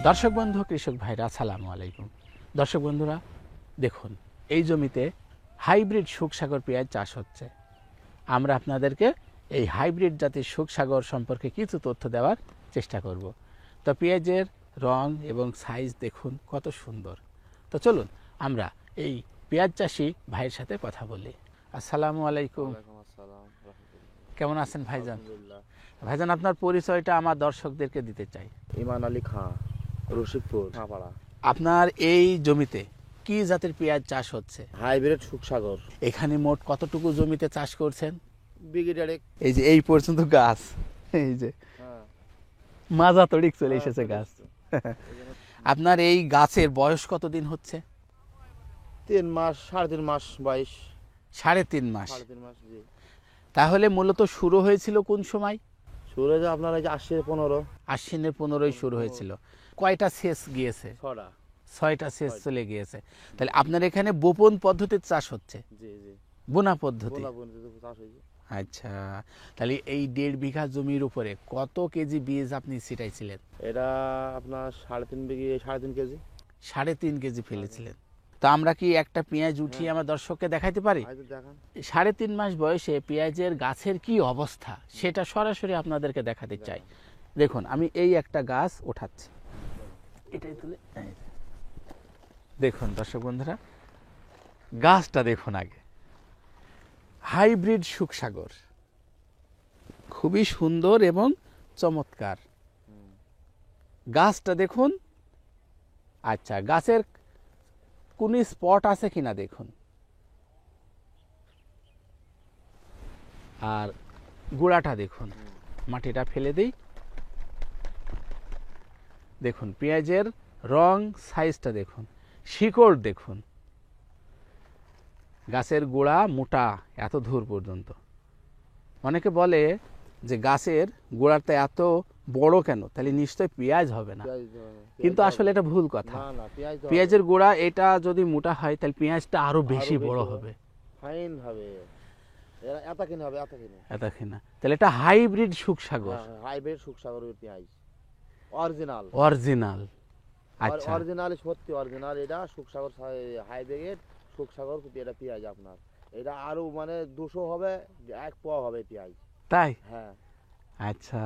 দর্শক বন্ধু কৃষক ভাইরা আসসালামু আলাইকুম। দর্শক বন্ধুরা দেখুন, এই জমিতে হাইব্রিড শুকসাগর পেঁয়াজ চাষ হচ্ছে। আমরা আপনাদেরকে এই হাইব্রিড জাতের শুকসাগর সম্পর্কে কিছু তথ্য দেওয়ার চেষ্টা করব। তো পেঁয়াজের রং এবং সাইজ দেখুন কত সুন্দর। তো চলুন আমরা এই পেঁয়াজ চাষি ভাইয়ের সাথে কথা বলি। আসসালামু আলাইকুম। কেমন আছেন ভাইজান? ভাইজান, আপনার পরিচয়টা আমার দর্শকদেরকে দিতে চাই। ইমান আলী খাঁ, রশিকপুর, খাপাড়া। আপনার এই জমিতে কি জাতের পেঁয়াজ চাষ হচ্ছে? হাইব্রিড শুকসাগর। এখানে মোট কতটুকু জমিতে চাষ করছেন? বিঘে দেড়েক। এই যে এই পর্যন্ত গাছ, এই যে মাজা তড়িক চলে এসেছে গাছ। আপনার এই গাছের বয়স কতদিন হচ্ছে? 3 মাস, 3.5 মাস বয়স। 3.5 মাস। 3.5 মাস, জি। তাহলে মূলত শুরু হয়েছিল কোন সময়? শুরু হয়েছে আপনার এই যে আশ্বিনের 15। আশ্বিনের 15 শুরু হয়েছিল। কয়টা সেচ গিয়েছে? 6টা। 6টা সেচ চলে গিয়েছে। তাহলে আপনার এখানে বোপন পদ্ধতিতে চাষ হচ্ছে? জি জি। বোনা পদ্ধতি। বোনা পদ্ধতিতে চাষ হয়েছে। আচ্ছা, তাহলে এই 1.5 বিঘা জমির উপরে কত কেজি বীজ আপনি ছিটাইছিলেন? এটা আপনার 3.5 বিঘে, 3.5 কেজি। 3.5 কেজি ফেলেছিলেন। তো আমরা কি একটা পেঁয়াজ উঠিয়ে আমার দর্শককে দেখাইতে পারি? 3.5 মাস বয়সে পেঁয়াজের গাছের কি অবস্থা সেটা সরাসরি আপনাদেরকে দেখাতে চাই। দেখুন, আমি এই একটা গাছ ওঠাচ্ছি, এটাই তুলে দেখুন দর্শক বন্ধুরা, গাছটা দেখুন আগে। হাইব্রিড শুকসাগর, খুবই সুন্দর এবং চমৎকার গাছটা দেখুন। আচ্ছা, গাছের কোন স্পট আছে কিনা দেখুন, আর গোড়াটা দেখুন। মাটিটা ফেলে দিই। দেখুন পেঁয়াজের রং, সাইজটা দেখুন, শিকড় দেখুন, গাছের গোড়া মোটা এত দূর পর্যন্ত। অনেকে বলে যে গাছের গোড়াটা এত বড় কেন, তাহলে নিশ্চয় পেঁয়াজ হবে না, কিন্তু আসলে এটা ভুল কথা। পেঁয়াজের গোড়া এটা যদি মোটা হয় তাহলে পেঁয়াজটা আরো বেশি বড় হবে, ফাইন হবে। এত কিনা তাহলে এটা হাইব্রিড শুকসাগর। হাইব্রিড শুকসাগরের পেঁয়াজ অরিজিনাল। অরিজিনাল। আচ্ছা, অরিজিনাল, সত্যি অরিজিনাল। এটা শুকসাগর হাইব্রিড শুকসাগর এটা পেঁয়াজ আপনার। এটা আরো মানে 200 হবে, 1 পোয়া হবে পেঁয়াজ। তাই? হ্যাঁ। আচ্ছা,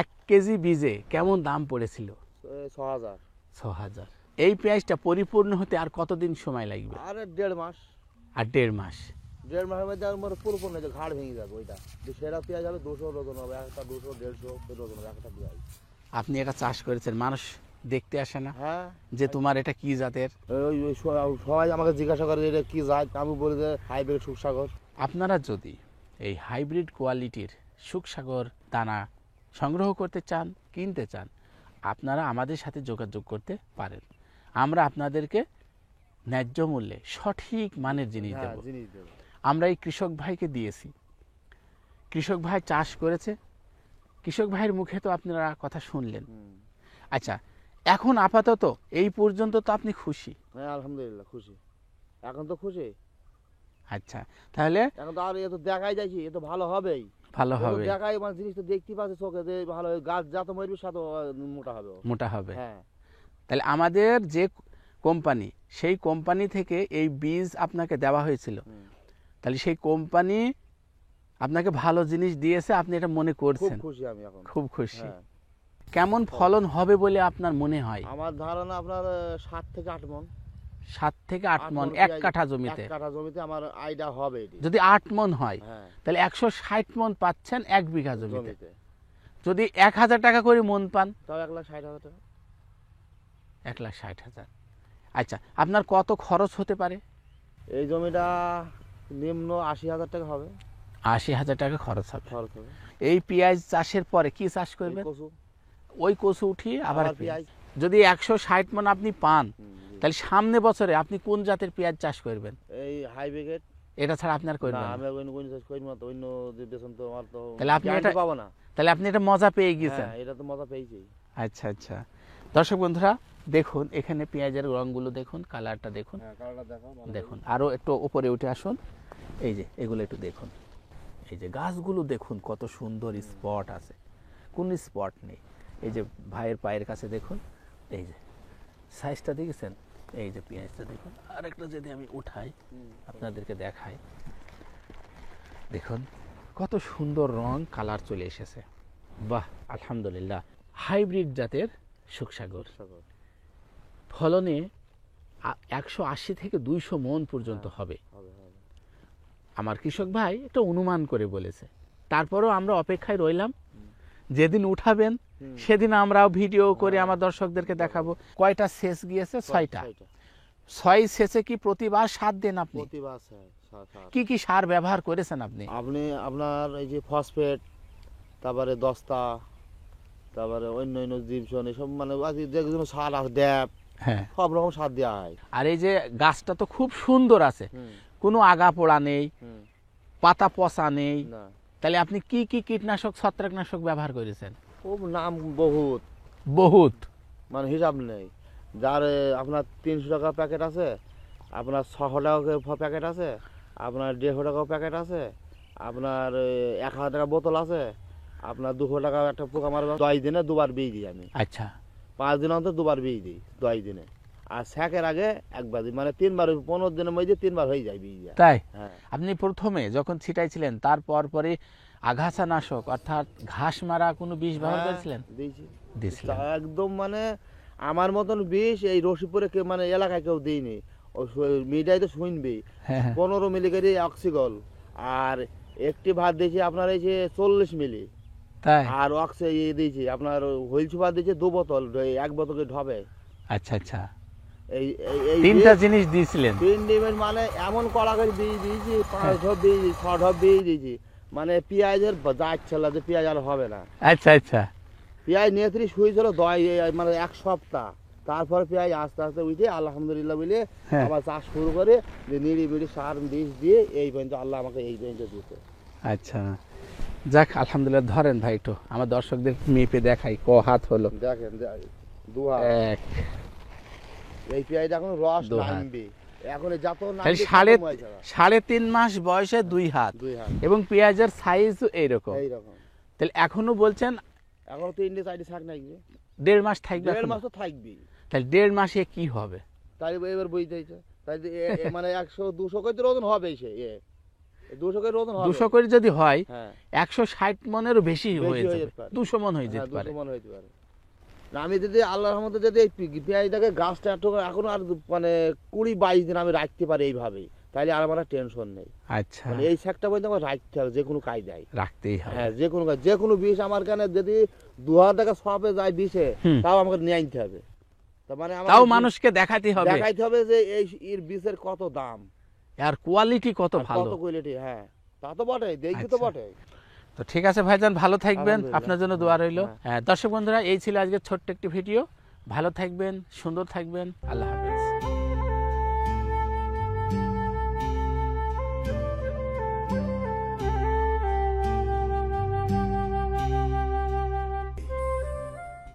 1 কেজি বীজে কেমন দাম পড়েছিল? 6000। 6000। এই পেঁয়াজটা পরিপূর্ণ হতে আর কতদিন সময় লাগবে? আরে 1.5 মাস। আর 1.5 মাস? 1.5 মাসের মধ্যে আমার পুরোপুরি যে ঘাড় ভেঙে যাবে। ওইটা সেরা পেঁয়াজ হবে 200 ওজন হবে, একটা 200 150 ওজন হবে একটা পেঁয়াজ। আপনি এটা চাষ করেছেন, মানুষ দেখতে আসে না? হ্যাঁ। যে তোমার এটা কি জাতের? সবাই আমাকে জিজ্ঞাসা করে এটা কি জাত, আমি বলি যে হাইব্রিড শুকসাগর। আপনারা যদি এই হাইব্রিড কোয়ালিটির শুকসাগর দানা সংগ্রহ করতে চান, কিনতে চান, আপনারা আমাদের সাথে যোগাযোগ করতে পারেন। আমরা আপনাদেরকে ন্যায্য মূল্যে সঠিক মানের জিনিস দেব। আমরা এই কৃষক ভাইকে দিয়েছি, কৃষক ভাই চাষ করেছে, কৃষক ভাইয়ের মুখে তো আপনারা কথা শুনলেন। আচ্ছা, এখন আপাতত এই পর্যন্ত তো আপনি খুশি? হ্যাঁ, আলহামদুলিল্লাহ খুশি। এখন তো খুশি। আচ্ছা, তাহলে এখন তো আর এ তো দেখাই যাচ্ছে, এ তো ভালো হবেই। ভালো হবে, দেখাই মানে জিনিস তো দেখতে পাচ্ছে চোখে, যে ভালো গাছ যত মরবে তত মোটা হবে। মোটা হবে। হ্যাঁ। তাহলে আমাদের যে কোম্পানি, সেই কোম্পানি থেকে এই বীজ আপনাকে দেওয়া হয়েছিল, তাহলে সেই কোম্পানি আপনাকে ভালো জিনিস দিয়েছে, আপনি এটা মনে করছেন? খুব খুশি আমি এখন, খুব খুশি। কেমন ফলন হবে বলে আপনার মনে হয়? আমার ধারণা আপনার 7 থেকে 8 মণ। 7 থেকে 8 মণ 1 কাঠা জমিতে? 1 কাঠা জমিতে আমার আইডিয়া হবে। যদি 8 মণ হয় তাহলে 160 মণ পাচ্ছেন 1 বিঘা জমিতে। যদি 1000 টাকা করে মণ পান তাও 1,60,000 টাকা। 1,60,000। আচ্ছা, আপনার কত খরচ হতে পারে? এই জমিটা নিম্ন 80,000 টাকা হবে। 80,000 টাকা খরচ হবে। এই পেঁয়াজ চাষের পরে কি চাষ করবেন? ওই কচু উঠিয়ে আবার পেঁয়াজ। যদি 160 মণ আপনি পান তাহলে সামনে বছরে আপনি কোন জাতের পেঁয়াজ চাষ করবেন? এই হাইব্রিড। এটা ছাড়া আপনার করবেন না? আমি অন্য চাষ করি না, তো অন্য যে বেসন তো আমার তো তাহলে আপনি এটা পাবো না। তাহলে আপনি এটা মজা পেয়ে গেছেন। হ্যাঁ, এটা তো মজা পেয়েছি। আচ্ছা আচ্ছা, দর্শক বন্ধুরা দেখুন, এখানে পেঁয়াজের রংগুলো দেখুন, কালারটা দেখুন। হ্যাঁ, কালারটা দেখো। দেখুন, আরো একটু উপরে উঠে আসুন। এই যে এগুলো একটু দেখুন, এই যে গাছগুলো দেখুন কত সুন্দর স্পট আছে, কোন স্পট নেই। এই যে ভাইয়ের পায়ের কাছে দেখুন এই যে সাইজটা দেখেছেন, এই যে পেঁয়াজটা দেখুন। আরেকটা যদি আমি উঠাই আপনাদেরকে দেখাই, দেখুন কত সুন্দর রং কালার চলে এসেছে। বাহ, আলহামদুলিল্লাহ। হাইব্রিড জাতের সুখসাগর সাগর ফলনে 180 থেকে 200 মন পর্যন্ত হবে। হবে হবে। আমার কৃষক ভাই একটা অনুমান করে বলেছে, তারপরেও আমরা অপেক্ষায় রইলাম। যেদিন উঠাবেন সেদিন আমরাও ভিডিও করে আমার দর্শকদেরকে দেখাবো। কয়টা সেচ গিয়েছে? 6টা। 6 সেচে কি প্রতিবার সার দেন আপনি? প্রতিবার সার। কি কি সার ব্যবহার করেছেন আপনি? আপনি আপনার এই যে ফসফেট, তারপরে দস্তা, তারপরে অন্য অন্য জীবসন, এসব মানে যেগুলো সার আছে, ড্যাপ, হ্যাঁ, সব রকম সার দেওয়া হয়। আর এই যে গাছটা তো খুব সুন্দর আছে, কোনো আগা পোড়া নেই, পাতা পচা নেই। না, তাহলে আপনি কি কি কীটনাশক ছত্রাকনাশক ব্যবহার করেছেন? খুব নাম বহুত, বহুত, মানে হিসাব নেই। যার আপনার 300 টাকা প্যাকেট আছে, আপনার 600 টাকা প্যাকেট আছে, আপনার 150 টাকা প্যাকেট আছে, আপনার 1000 টাকা বোতল আছে, আপনার 200 টাকা একটা পোকা মারবে। 10 দিনে 2বার বীজ দিই আমি। আচ্ছা, 5 দিন অন্তর 2বার বীজ দিই 10 দিনে। আর স্যাকের আগে একবার দিই, মানে 3বার, 15 দিনের মধ্যে 3বার হয়ে যায় বীজ দেওয়া। তাই হ্যাঁ, আপনি প্রথমে যখন ছিটাইছিলেন তারপর পরে আগাছানাশক অর্থাৎ ঘাস মারা কোনো বিষ ব্যবহার করেছিলেন? দিয়েছি। দিয়েছিলেন। একদম মানে আমার মতন বিষ এই রশিপুরে কেউ মানে এলাকায় কেউ দিইনি। মিডিয়ায় তো শুনবেই। হ্যাঁ, হ্যাঁ। 15 মিলি করে অক্সিগল, আর একটি ভাত দিয়েছি আপনার এই যে 40 মিলি, তাই, আর অক্সে দিয়েছি আপনার হুইল সুপার দিয়েছি 2 বোতল, 1 বোতলে ঢবে। আচ্ছা আচ্ছা, এই এই 3টা জিনিস দিয়েছিলেন। 3 ডিমের মানে এমন কড়া করে বীজ দিয়েছি, 5 ঢপ বীজ, 6 ঢপ বীজ দিয়েছি। মানে পেঁয়াজের যাচ্ছে না যে পেঁয়াজ আর হবে না। আচ্ছা আচ্ছা, পেঁয়াজ নিয়ে শুয়েছিল মানে 1 সপ্তাহ। তারপরে পেঁয়াজ আস্তে আস্তে উঠে আলহামদুলিল্লাহ বলে হ্যাঁ। আবার চাষ শুরু করে, যে নিড়ি বিড়ি সার বিষ দিয়ে এই পর্যন্ত আল্লাহ আমাকে এই পর্যন্ত দিয়েছে। আচ্ছা, যাক আলহামদুলিল্লাহ। ধরেন ভাই একটু আমার দর্শকদের মেপে দেখাই, ক হাত হলো? দেখেন 2 হাত। এক, এই পেঁয়াজটা এখন রস 2 হাত। নামবে, এখন যত তাহলে নামবে সাড়ে 3 মাস বয়সে 2 হাত, 2 হাত এবং পেঁয়াজের সাইজ এইরকম। এইরকম। তাহলে এখনো বলছেন এখন 3টে 4টে শাক নাকবে, 1.5 মাস থাকবে? 1.5 এখনো? মাস তো থাকবেই। তাহলে 1.5 মাসে কি হবে? তাই এবার বুঝতেইছে, তাই মানে 100 200 করে ওজন হবে। সে 200 করে ওজন হবে। 200 করে যদি হয়, হ্যাঁ, 160 মনেরও বেশি হয়ে হয়ে যাবে, যেতে পারে। 200 মন হয়ে হ্যাঁ, যেতে পারে। 200 মন হইতে পারে। না, আমি যদি আল্লাহর রহমতে যদি এই পেঁয়াজটাকে গাছটা একটু এখন আর মানে 20-22 দিন আমি রাখতে পারি এইভাবেই, তাহলে আর আমার টেনশন নেই। আচ্ছা, মানে এই শাকটা বলতে আমার রাখতে হবে যে কোনো কায়দায়। রাখতেই হবে। হ্যাঁ, যে কোনো বিষ আমার কেন যদি 2000 টাকা সবে যায় বিষে, হুম। তাও আমাকে নিয়ে আনতে হবে। তার মানে তাও মানুষকে দেখাতে হবে, দেখাইতে হবে যে এই এর বিষের কত দাম, আর কোয়ালিটি কত আর ভালো। কত কোয়ালিটি। হ্যাঁ, তা তো বটে, দেখি তো আচ্ছা। বটে। তো ঠিক আছে ভাইজান, ভালো থাকবেন, আলহামদুলিল্লাহ। আপনার জন্য দোয়া রইল। হ্যাঁ। হ্যাঁ, দর্শক বন্ধুরা, এই ছিল আজকের ছোট্ট একটি ভিডিও। ভালো থাকবেন, সুন্দর থাকবেন, আল্লাহ হাফেজ।